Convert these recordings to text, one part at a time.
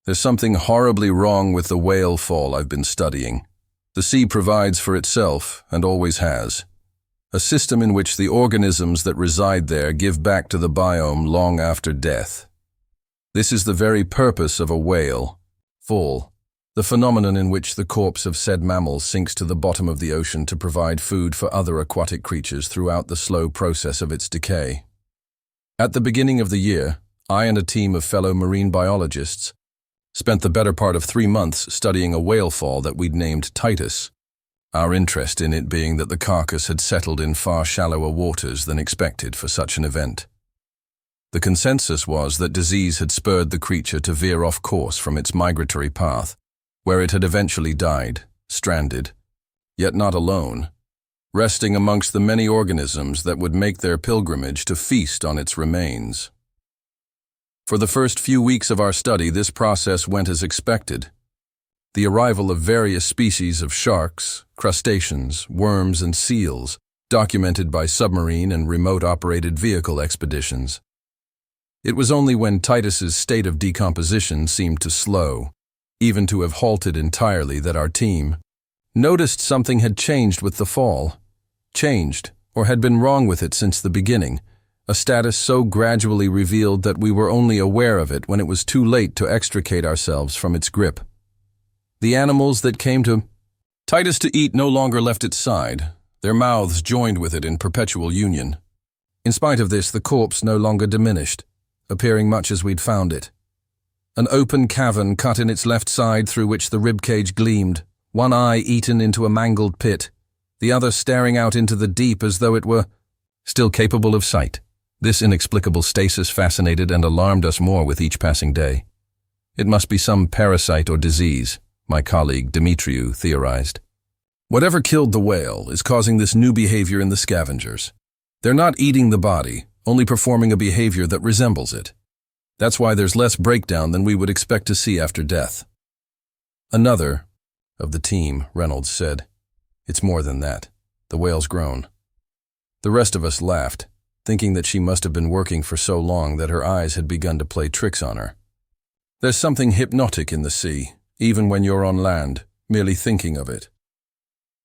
There's something horribly wrong with the whale fall I've been studying. The sea provides for itself, and always has. A system in which the organisms that reside there give back to the biome long after death. This is the very purpose of a whale fall, the phenomenon in which the corpse of said mammal sinks to the bottom of the ocean to provide food for other aquatic creatures throughout the slow process of its decay. At the beginning of the year, I and a team of fellow marine biologists spent the better part of 3 months studying a whale fall that we'd named Titus, our interest in it being that the carcass had settled in far shallower waters than expected for such an event. The consensus was that disease had spurred the creature to veer off course from its migratory path, where it had eventually died, stranded, yet not alone, resting amongst the many organisms that would make their pilgrimage to feast on its remains. For the first few weeks of our study, this process went as expected. The arrival of various species of sharks, crustaceans, worms, and seals, documented by submarine and remote-operated vehicle expeditions. It was only when Titus's state of decomposition seemed to slow, even to have halted entirely, that our team noticed something had changed with the fall. Changed, or had been wrong with it since the beginning, a status so gradually revealed that we were only aware of it when it was too late to extricate ourselves from its grip. The animals that came to Titus to eat no longer left its side, their mouths joined with it in perpetual union. In spite of this, the corpse no longer diminished, appearing much as we'd found it. An open cavern cut in its left side through which the ribcage gleamed, one eye eaten into a mangled pit, the other staring out into the deep as though it were still capable of sight. This inexplicable stasis fascinated and alarmed us more with each passing day. It must be some parasite or disease, my colleague Demetriou theorized. Whatever killed the whale is causing this new behavior in the scavengers. They're not eating the body, only performing a behavior that resembles it. That's why there's less breakdown than we would expect to see after death. Another of the team, Reynolds said, "It's more than that. The whale's grown." The rest of us laughed, thinking that she must have been working for so long that her eyes had begun to play tricks on her. There's something hypnotic in the sea, even when you're on land, merely thinking of it.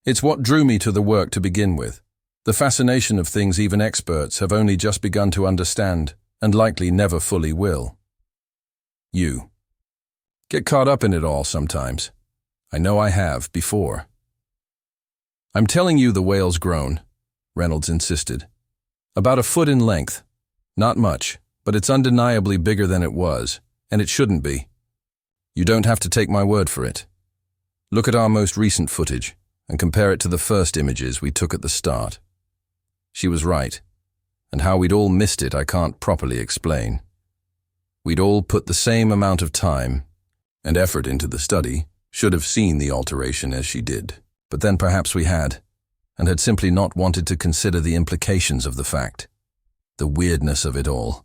It's what drew me to the work to begin with, the fascination of things even experts have only just begun to understand, and likely never fully will. You get caught up in it all sometimes. I know I have before. "I'm telling you the whale's grown," Reynolds insisted. "About a foot in length. Not much, but it's undeniably bigger than it was, and it shouldn't be. You don't have to take my word for it. Look at our most recent footage and compare it to the first images we took at the start." She was right, and how we'd all missed it I can't properly explain. We'd all put the same amount of time and effort into the study, should have seen the alteration as she did, but then perhaps we had, and had simply not wanted to consider the implications of the fact, the weirdness of it all.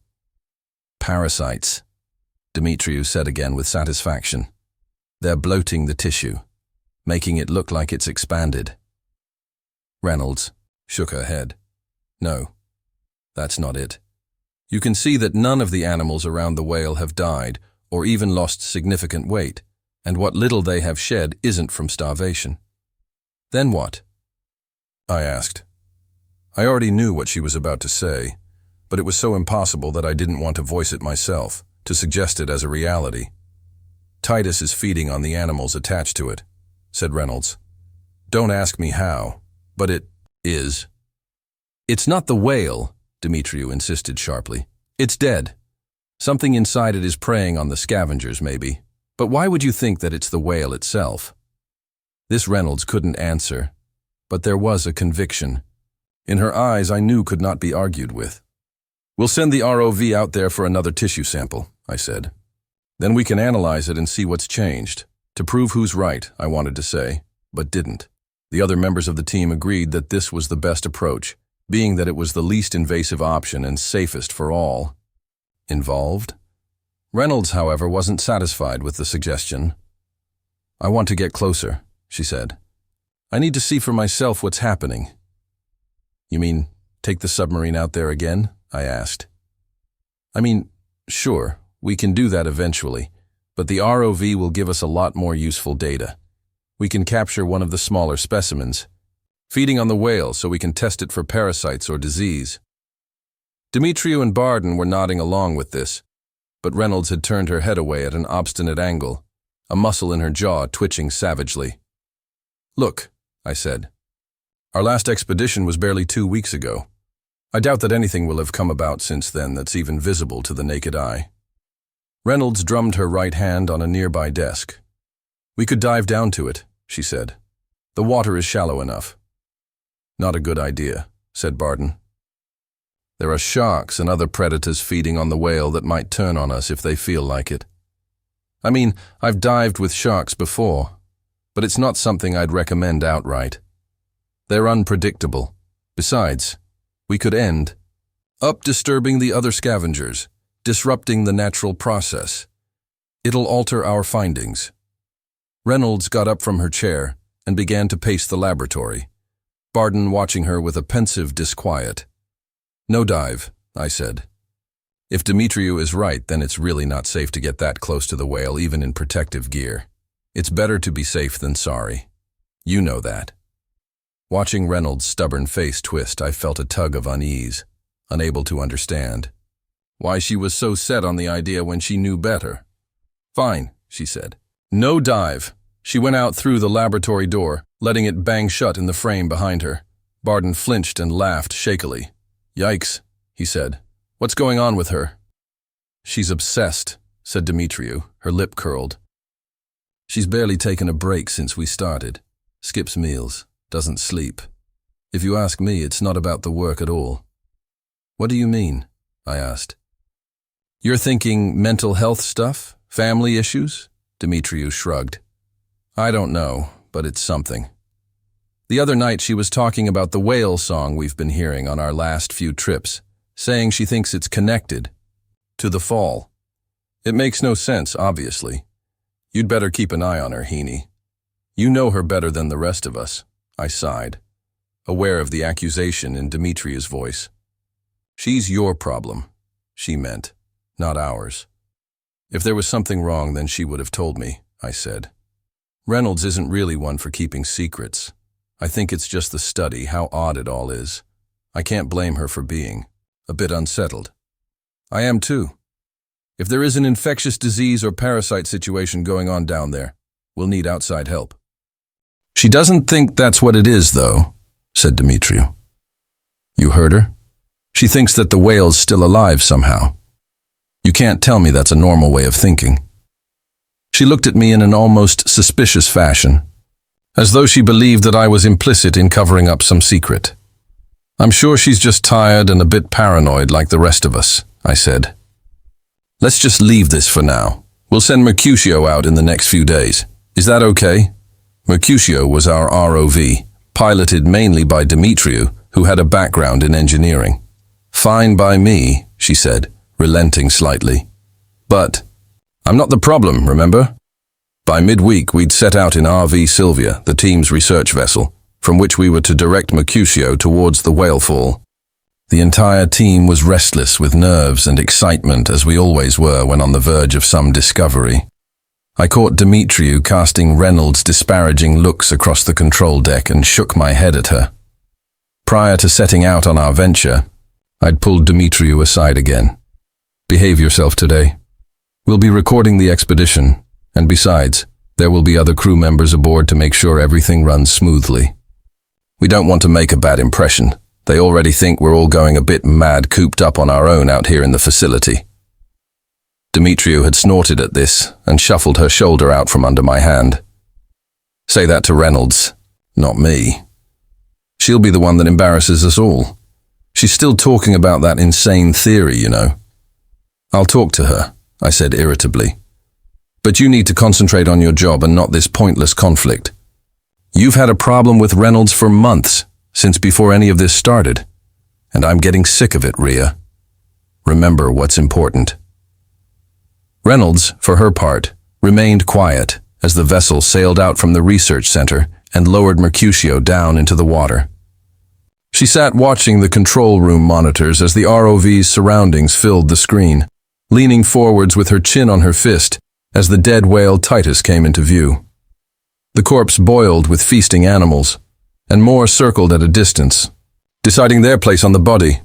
"Parasites," Demetriou said again with satisfaction. "They're bloating the tissue, making it look like it's expanded." Reynolds shook her head. "No, that's not it. You can see that none of the animals around the whale have died or even lost significant weight, and what little they have shed isn't from starvation." "Then what?" I asked. I already knew what she was about to say, but it was so impossible that I didn't want to voice it myself, to suggest it as a reality. "Titus is feeding on the animals attached to it," said Reynolds. "Don't ask me how, but it is." "It's not the whale," Demetriou insisted sharply. "It's dead. Something inside it is preying on the scavengers, maybe. But why would you think that it's the whale itself?" This Reynolds couldn't answer, but there was a conviction. In her eyes I knew could not be argued with. "We'll send the ROV out there for another tissue sample," I said. "Then we can analyze it and see what's changed. To prove who's right," I wanted to say, but didn't. The other members of the team agreed that this was the best approach, being that it was the least invasive option and safest for all involved. Reynolds, however, wasn't satisfied with the suggestion. "I want to get closer," she said. "I need to see for myself what's happening." "You mean, take the submarine out there again?" I asked. "I mean, sure, we can do that eventually, but the ROV will give us a lot more useful data. We can capture one of the smaller specimens, feeding on the whale so we can test it for parasites or disease. Demetriou and Barden were nodding along with this, but Reynolds had turned her head away at an obstinate angle, a muscle in her jaw twitching savagely. "Look," I said. "Our last expedition was barely 2 weeks ago. I doubt that anything will have come about since then that's even visible to the naked eye." Reynolds drummed her right hand on a nearby desk. "We could dive down to it," she said. "The water is shallow enough." "Not a good idea," said Barden. "There are sharks and other predators feeding on the whale that might turn on us if they feel like it. I mean, I've dived with sharks before, but it's not something I'd recommend outright. They're unpredictable. Besides, we could end up disturbing the other scavengers, disrupting the natural process. It'll alter our findings." Reynolds got up from her chair and began to pace the laboratory, Barden watching her with a pensive disquiet. "No dive," I said. "If Demetriou is right, then it's really not safe to get that close to the whale, even in protective gear. It's better to be safe than sorry. You know that." Watching Reynolds' stubborn face twist, I felt a tug of unease, unable to understand why she was so set on the idea when she knew better. "Fine," she said. "No dive." She went out through the laboratory door, letting it bang shut in the frame behind her. Barden flinched and laughed shakily. "Yikes," he said. "What's going on with her?" "She's obsessed," said Demetriou, her lip curled. "She's barely taken a break since we started. Skips meals, doesn't sleep. If you ask me, it's not about the work at all." "What do you mean?" I asked. "You're thinking mental health stuff? Family issues?" Demetriou shrugged. "I don't know, but it's something. The other night she was talking about the whale song we've been hearing on our last few trips, saying she thinks it's connected to the fall. It makes no sense, obviously. You'd better keep an eye on her, Heaney. You know her better than the rest of us." I sighed, aware of the accusation in Demetriou's voice. "She's your problem," she meant, "not ours. If there was something wrong, then she would have told me," I said. "Reynolds isn't really one for keeping secrets. I think it's just the study, how odd it all is. I can't blame her for being a bit unsettled. I am too. If there is an infectious disease or parasite situation going on down there, we'll need outside help." "She doesn't think that's what it is, though," said Demetriou. "You heard her? She thinks that the whale's still alive somehow. You can't tell me that's a normal way of thinking." She looked at me in an almost suspicious fashion, as though she believed that I was implicit in covering up some secret. "I'm sure she's just tired and a bit paranoid like the rest of us," I said. "Let's just leave this for now. We'll send Mercutio out in the next few days. Is that okay?" Mercutio was our ROV, piloted mainly by Demetriou, who had a background in engineering. "Fine by me," she said, relenting slightly. "But I'm not the problem, remember?" By midweek, we'd set out in RV Sylvia, the team's research vessel, from which we were to direct Mercutio towards the whale fall. The entire team was restless with nerves and excitement, as we always were when on the verge of some discovery. I caught Demetriou casting Reynolds' disparaging looks across the control deck and shook my head at her. Prior to setting out on our venture, I'd pulled Demetriou aside again. "Behave yourself today. We'll be recording the expedition, and besides, there will be other crew members aboard to make sure everything runs smoothly. We don't want to make a bad impression. They already think we're all going a bit mad cooped up on our own out here in the facility." Demetriou had snorted at this and shuffled her shoulder out from under my hand. "Say that to Reynolds, not me. She'll be the one that embarrasses us all. She's still talking about that insane theory, you know." "I'll talk to her," I said irritably. "But you need to concentrate on your job and not this pointless conflict. You've had a problem with Reynolds for months, since before any of this started, and I'm getting sick of it, Rhea. Remember what's important." Reynolds, for her part, remained quiet as the vessel sailed out from the research center and lowered Mercutio down into the water. She sat watching the control room monitors as the ROV's surroundings filled the screen, leaning forwards with her chin on her fist as the dead whale Titus came into view. The corpse boiled with feasting animals, and more circled at a distance, deciding their place on the body.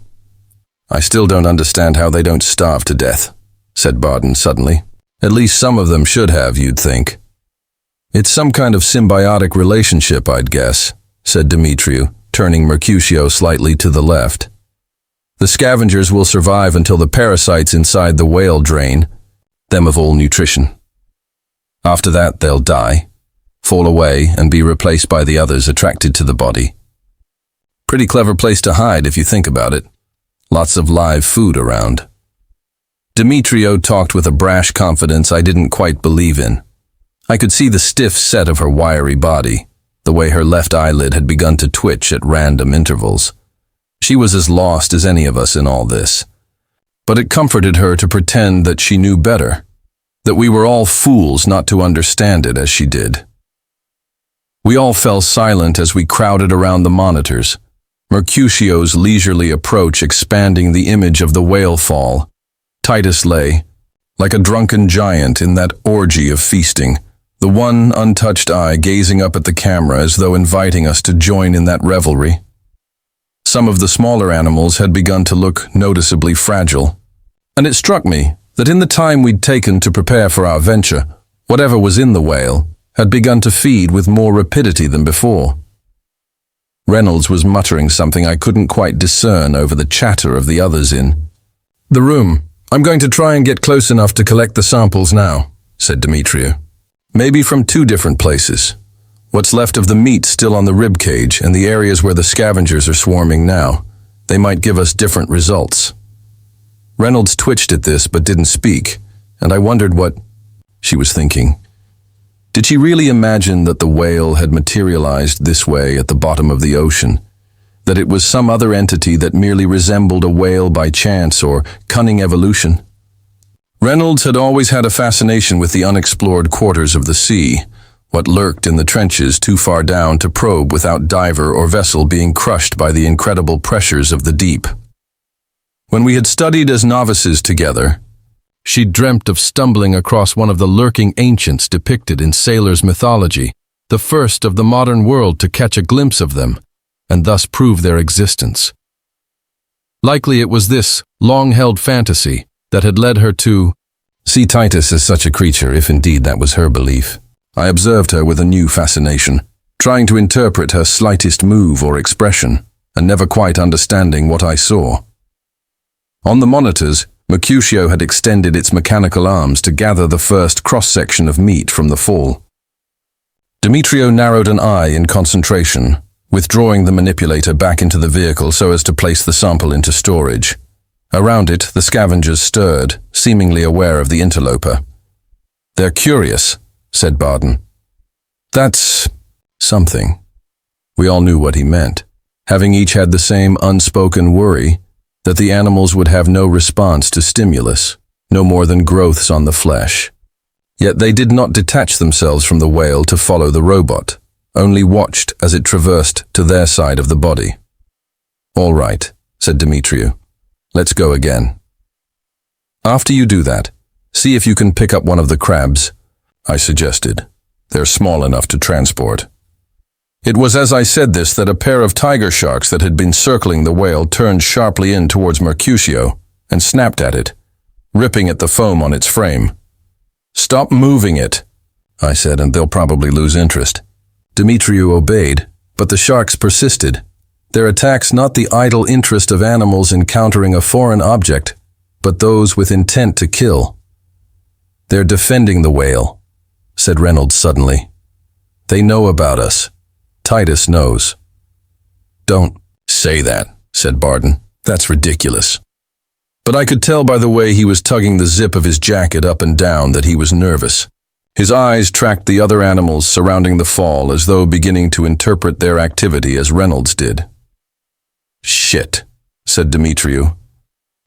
"I still don't understand how they don't starve to death," said Barden suddenly. "At least some of them should have, you'd think." "It's some kind of symbiotic relationship, I'd guess," said Demetriou, turning Mercutio slightly to the left. "The scavengers will survive until the parasites inside the whale drain them of all nutrition. After that, they'll die, fall away, and be replaced by the others attracted to the body. Pretty clever place to hide if you think about it. Lots of live food around." Demetriou talked with a brash confidence I didn't quite believe in. I could see the stiff set of her wiry body, the way her left eyelid had begun to twitch at random intervals. She was as lost as any of us in all this. But it comforted her to pretend that she knew better, that we were all fools not to understand it as she did. We all fell silent as we crowded around the monitors, Mercutio's leisurely approach expanding the image of the whale fall. Titus lay, like a drunken giant in that orgy of feasting, the one untouched eye gazing up at the camera as though inviting us to join in that revelry. Some of the smaller animals had begun to look noticeably fragile, and it struck me that in the time we'd taken to prepare for our venture, whatever was in the whale had begun to feed with more rapidity than before. Reynolds was muttering something I couldn't quite discern over the chatter of the others in the room. "I'm going to try and get close enough to collect the samples now," said Demetriou. "Maybe from 2 different places. What's left of the meat still on the rib cage and the areas where the scavengers are swarming now. They might give us different results." Reynolds twitched at this but didn't speak, and I wondered what she was thinking. Did she really imagine that the whale had materialized this way at the bottom of the ocean? That it was some other entity that merely resembled a whale by chance or cunning evolution? Reynolds had always had a fascination with the unexplored quarters of the sea, what lurked in the trenches too far down to probe without diver or vessel being crushed by the incredible pressures of the deep. When we had studied as novices together, she'd dreamt of stumbling across one of the lurking ancients depicted in sailors' mythology, the first of the modern world to catch a glimpse of them, and thus prove their existence. Likely it was this long-held fantasy that had led her to see Titus as such a creature, if indeed that was her belief. I observed her with a new fascination, trying to interpret her slightest move or expression, and never quite understanding what I saw. On the monitors, Mercutio had extended its mechanical arms to gather the first cross-section of meat from the fall. Demetriou narrowed an eye in concentration, withdrawing the manipulator back into the vehicle so as to place the sample into storage. Around it, the scavengers stirred, seemingly aware of the interloper. "They're curious," said Barden. "That's something." We all knew what he meant, having each had the same unspoken worry that the animals would have no response to stimulus, no more than growths on the flesh. Yet they did not detach themselves from the whale to follow the robot, only watched as it traversed to their side of the body. "All right," said Demetriou. "Let's go again. After you do that, see if you can pick up one of the crabs," I suggested. "They're small enough to transport." It was as I said this that a pair of tiger sharks that had been circling the whale turned sharply in towards Mercutio and snapped at it, ripping at the foam on its frame. "Stop moving it," I said, "and they'll probably lose interest." Demetriou obeyed, but the sharks persisted, their attacks not the idle interest of animals encountering a foreign object, but those with intent to kill. "They're defending the whale," said Reynolds suddenly. "They know about us. Titus knows." "Don't say that," said Barden. "That's ridiculous." But I could tell by the way he was tugging the zip of his jacket up and down that he was nervous. His eyes tracked the other animals surrounding the fall as though beginning to interpret their activity as Reynolds did. "Shit," said Demetriou.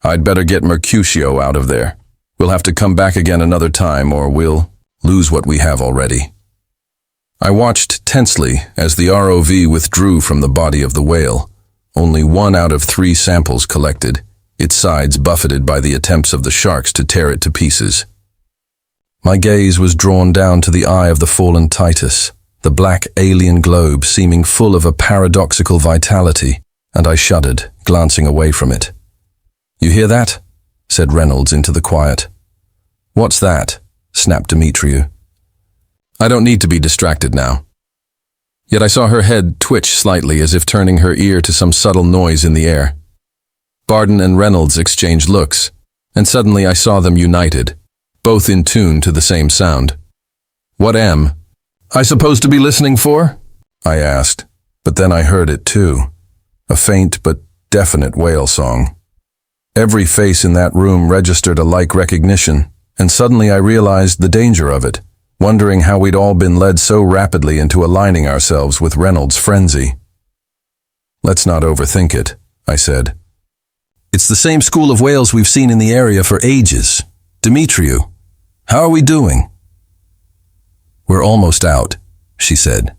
"I'd better get Mercutio out of there. We'll have to come back again another time or we'll lose what we have already." I watched tensely as the ROV withdrew from the body of the whale, only 1 out of 3 samples collected, its sides buffeted by the attempts of the sharks to tear it to pieces. My gaze was drawn down to the eye of the fallen Titus, the black alien globe seeming full of a paradoxical vitality, and I shuddered, glancing away from it. "You hear that?" said Reynolds into the quiet. "What's that?" snapped Demetriou. I don't need to be distracted now. Yet I saw her head twitch slightly as if turning her ear to some subtle noise in the air. Barden and Reynolds exchanged looks, and suddenly I saw them united, both in tune to the same sound. "What am I supposed to be listening for?" I asked, but then I heard it too, a faint but definite whale song. Every face in that room registered a like recognition, and suddenly I realized the danger of it, wondering how we'd all been led so rapidly into aligning ourselves with Reynolds' frenzy. "Let's not overthink it," I said. "It's the same school of whales we've seen in the area for ages. Demetriou, how are we doing?" "We're almost out," she said.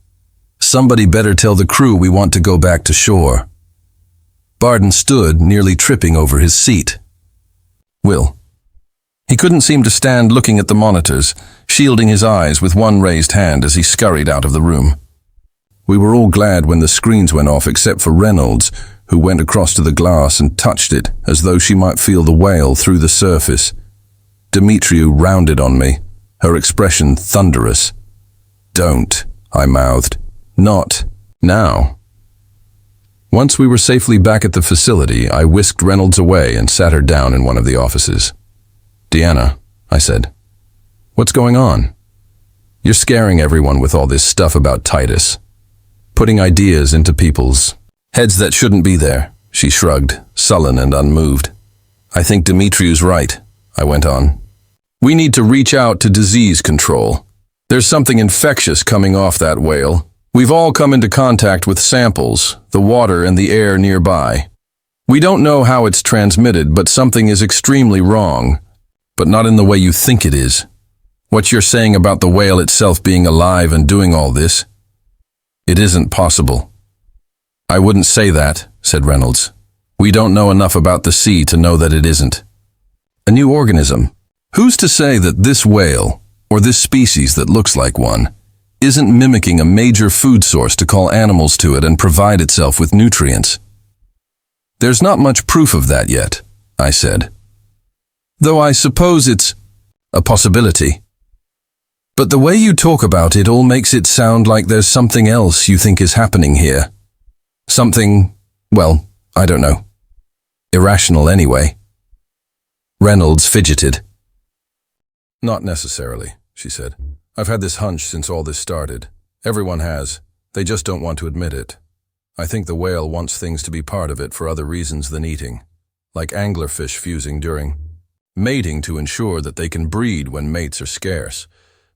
"Somebody better tell the crew we want to go back to shore." Barden stood, nearly tripping over his seat. "Will." He couldn't seem to stand looking at the monitors, shielding his eyes with one raised hand as he scurried out of the room. We were all glad when the screens went off except for Reynolds, who went across to the glass and touched it as though she might feel the whale through the surface. Demetriou rounded on me, her expression thunderous. "Don't," I mouthed. "Not now." Once we were safely back at the facility, I whisked Reynolds away and sat her down in one of the offices. "Deanna," I said, "what's going on? You're scaring everyone with all this stuff about Titus, putting ideas into people's heads that shouldn't be there." She shrugged, sullen and unmoved. "I think Demetriou's right," I went on. "We need to reach out to disease control. There's something infectious coming off that whale. We've all come into contact with samples, the water and the air nearby. We don't know how it's transmitted, but something is extremely wrong. But not in the way you think it is. What you're saying about the whale itself being alive and doing all this, it isn't possible." "I wouldn't say that," said Reynolds. "We don't know enough about the sea to know that it isn't. A new organism. Who's to say that this whale, or this species that looks like one, isn't mimicking a major food source to call animals to it and provide itself with nutrients?" "There's not much proof of that yet," I said. "Though I suppose it's a possibility. But the way you talk about it all makes it sound like there's something else you think is happening here. Something, well, I don't know. Irrational anyway." Reynolds fidgeted. "Not necessarily," she said. "I've had this hunch since all this started. Everyone has. They just don't want to admit it. I think the whale wants things to be part of it for other reasons than eating, like anglerfish fusing during mating to ensure that they can breed when mates are scarce.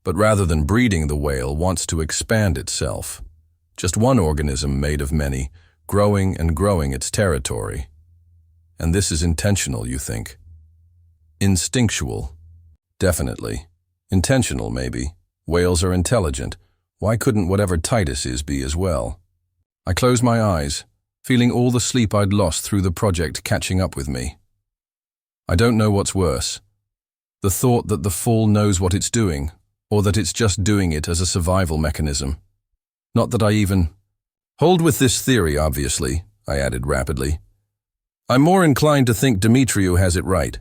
But rather than breeding, the whale wants to expand itself. Just one organism made of many, growing and growing its territory. And this is intentional, you think?" "Instinctual. Definitely. Intentional, maybe. Whales are intelligent. Why couldn't whatever Titus is be as well?" I closed my eyes, feeling all the sleep I'd lost through the project catching up with me. I don't know what's worse. The thought that the fall knows what it's doing, or that it's just doing it as a survival mechanism. Not that I even hold with this theory, obviously, I added rapidly. I'm more inclined to think Demetriou has it right.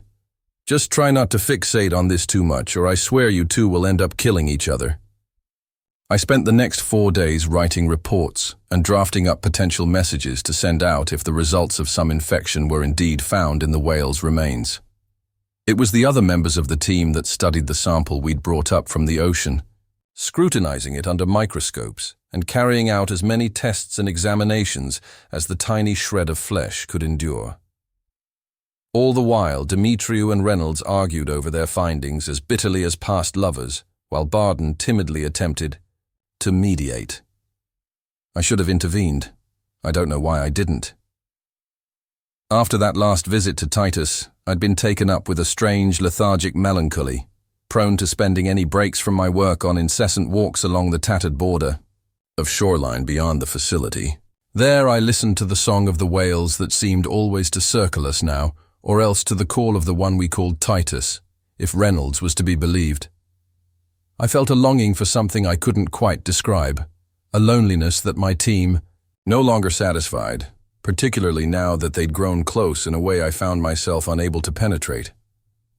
Just try not to fixate on this too much, or I swear you two will end up killing each other. I spent the next 4 days writing reports and drafting up potential messages to send out if the results of some infection were indeed found in the whale's remains. It was the other members of the team that studied the sample we'd brought up from the ocean, scrutinizing it under microscopes and carrying out as many tests and examinations as the tiny shred of flesh could endure. All the while, Demetriou and Reynolds argued over their findings as bitterly as past lovers, while Barden timidly attempted to mediate. I should have intervened. I don't know why I didn't. After that last visit to Titus, I'd been taken up with a strange, lethargic melancholy, prone to spending any breaks from my work on incessant walks along the tattered border of shoreline beyond the facility. There I listened to the song of the whales that seemed always to circle us now, or else to the call of the one we called Titus, if Reynolds was to be believed. I felt a longing for something I couldn't quite describe, a loneliness that my team no longer satisfied, particularly now that they'd grown close in a way I found myself unable to penetrate.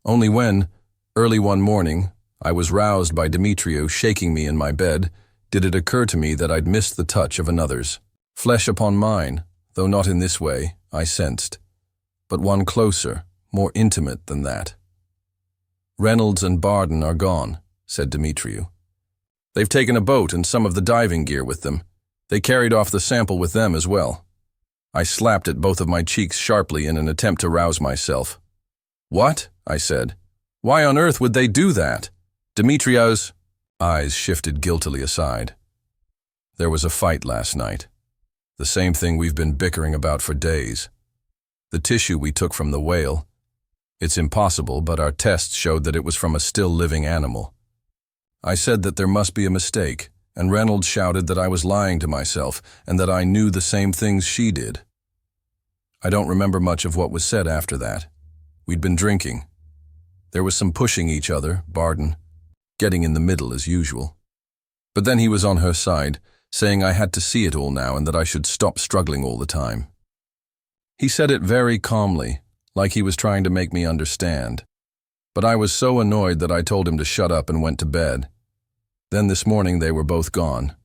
Only when, early one morning, I was roused by Demetriou shaking me in my bed, did it occur to me that I'd missed the touch of another's. Flesh upon mine, though not in this way, I sensed, but one closer, more intimate than that. "Reynolds and Barden are gone," said Demetriou. "They've taken a boat and some of the diving gear with them. They carried off the sample with them as well." I slapped at both of my cheeks sharply in an attempt to rouse myself. "What?" I said. "Why on earth would they do that?" Demetriou's eyes shifted guiltily aside. "There was a fight last night. The same thing we've been bickering about for days. The tissue we took from the whale. It's impossible, but our tests showed that it was from a still living animal. I said that there must be a mistake, and Reynolds shouted that I was lying to myself and that I knew the same things she did. I don't remember much of what was said after that. We'd been drinking. There was some pushing each other, Barden, getting in the middle as usual. But then he was on her side, saying I had to see it all now and that I should stop struggling all the time. He said it very calmly, like he was trying to make me understand. But I was so annoyed that I told him to shut up and went to bed. Then this morning they were both gone.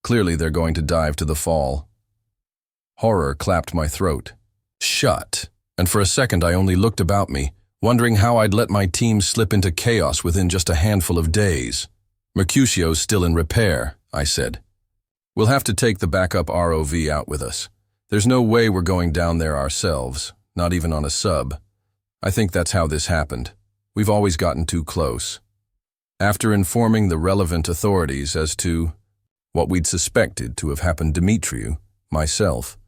Clearly they're going to dive to the fall. Horror clapped my throat. Shut. And for a second I only looked about me, wondering how I'd let my team slip into chaos within just a handful of days. "Mercutio's still in repair," I said. "We'll have to take the backup ROV out with us. There's no way we're going down there ourselves, not even on a sub. I think that's how this happened. We've always gotten too close." After informing the relevant authorities as to what we'd suspected to have happened, Demetriou, myself,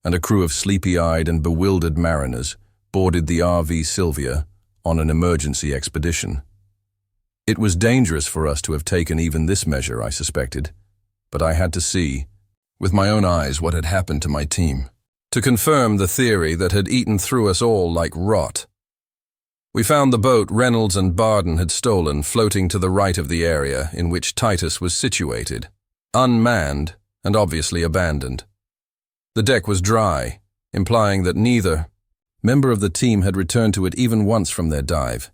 and a crew of sleepy-eyed and bewildered mariners boarded the RV Sylvia on an emergency expedition. It was dangerous for us to have taken even this measure, I suspected, but I had to see, with my own eyes, what had happened to my team, to confirm the theory that had eaten through us all like rot. We found the boat Reynolds and Barden had stolen floating to the right of the area in which Titus was situated, unmanned and obviously abandoned. The deck was dry, implying that neither member of the team had returned to it even once from their dive.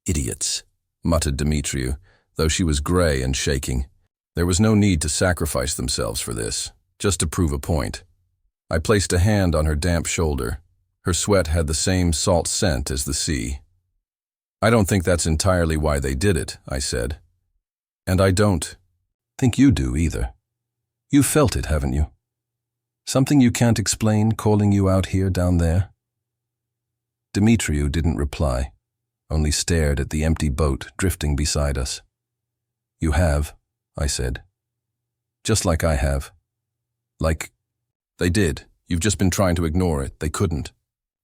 "Idiots," muttered Demetriou, though she was grey and shaking. There was no need to sacrifice themselves for this, just to prove a point. I placed a hand on her damp shoulder. Her sweat had the same salt scent as the sea. "I don't think that's entirely why they did it," I said. "And I don't think you do either. You've felt it, haven't you? Something you can't explain calling you out here down there?" Demetriou didn't reply, only stared at the empty boat drifting beside us. "You have," I said. "Just like I have. Like, they did. You've just been trying to ignore it. They couldn't."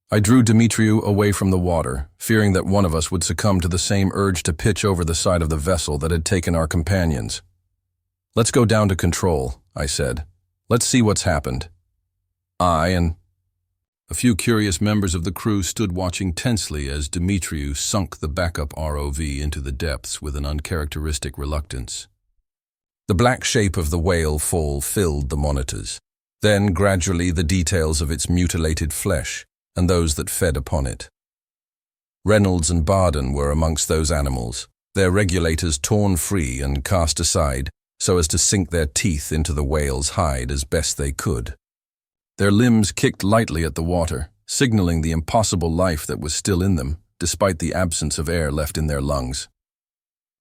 I drew Demetriou away from the water, fearing that one of us would succumb to the same urge to pitch over the side of the vessel that had taken our companions. "Let's go down to control," I said. "Let's see what's happened." I and a few curious members of the crew stood watching tensely as Demetriou sunk the backup ROV into the depths with an uncharacteristic reluctance. The black shape of the whale fall filled the monitors, then gradually the details of its mutilated flesh and those that fed upon it. Reynolds and Barden were amongst those animals, their regulators torn free and cast aside so as to sink their teeth into the whale's hide as best they could. Their limbs kicked lightly at the water, signaling the impossible life that was still in them, despite the absence of air left in their lungs.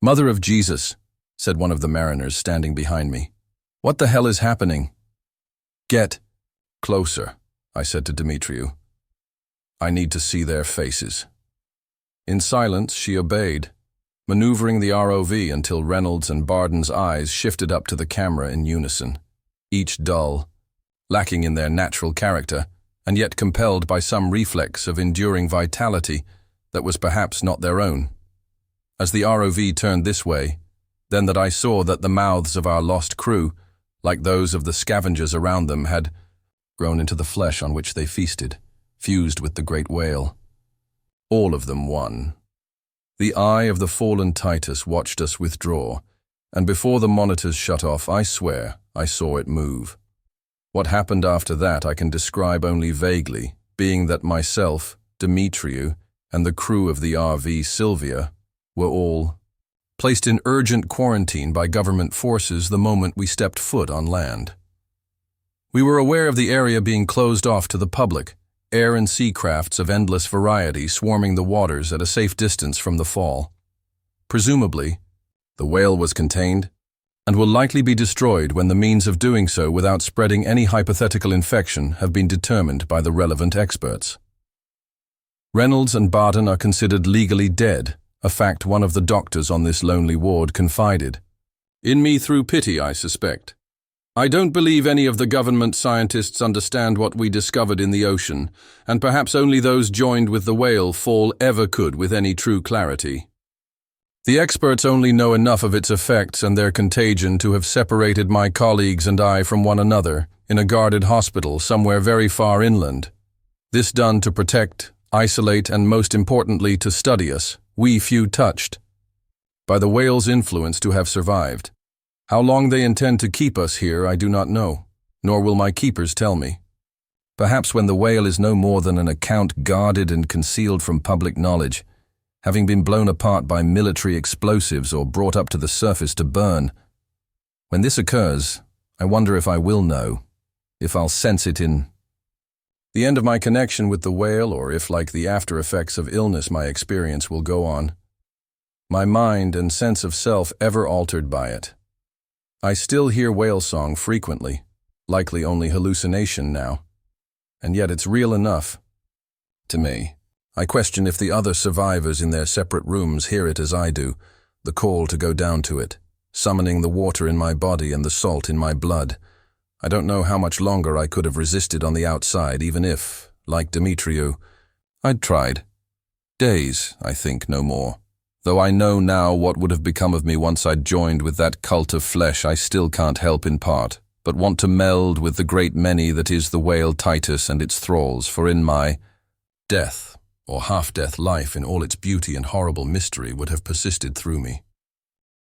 "Mother of Jesus," said one of the mariners standing behind me. "What the hell is happening?" "Get closer," I said to Demetriou. "I need to see their faces." In silence, she obeyed, maneuvering the ROV until Reynolds and Barden's eyes shifted up to the camera in unison, each dull, lacking in their natural character, and yet compelled by some reflex of enduring vitality that was perhaps not their own. As the ROV turned this way, then that I saw that the mouths of our lost crew, like those of the scavengers around them, had grown into the flesh on which they feasted, fused with the great whale. All of them won. The eye of the fallen Titus watched us withdraw, and before the monitors shut off, I swear I saw it move. What happened after that I can describe only vaguely, being that myself, Demetriou, and the crew of the RV Sylvia were all placed in urgent quarantine by government forces the moment we stepped foot on land. We were aware of the area being closed off to the public, air and sea crafts of endless variety swarming the waters at a safe distance from the fall. Presumably, the whale was contained and will likely be destroyed when the means of doing so without spreading any hypothetical infection have been determined by the relevant experts. Reynolds and Barton are considered legally dead, a fact one of the doctors on this lonely ward confided. In me through pity, I suspect. I don't believe any of the government scientists understand what we discovered in the ocean, and perhaps only those joined with the whale fall ever could with any true clarity. The experts only know enough of its effects and their contagion to have separated my colleagues and I from one another in a guarded hospital somewhere very far inland. This done to protect, isolate, and most importantly to study us, we few touched, by the whale's influence to have survived. How long they intend to keep us here I do not know, nor will my keepers tell me. Perhaps when the whale is no more than an account guarded and concealed from public knowledge, having been blown apart by military explosives or brought up to the surface to burn. When this occurs, I wonder if I will know, if I'll sense it in the end of my connection with the whale, or if, like the after effects of illness, my experience will go on. My mind and sense of self ever altered by it. I still hear whale song frequently, likely only hallucination now, and yet it's real enough to me. I question if the other survivors in their separate rooms hear it as I do, the call to go down to it, summoning the water in my body and the salt in my blood. I don't know how much longer I could have resisted on the outside, even if, like Demetriou, I'd tried. Days, I think, no more. Though I know now what would have become of me once I'd joined with that cult of flesh, I still can't help in part, but want to meld with the great many that is the whale Titus and its thralls, for in my death, or half-death life in all its beauty and horrible mystery would have persisted through me.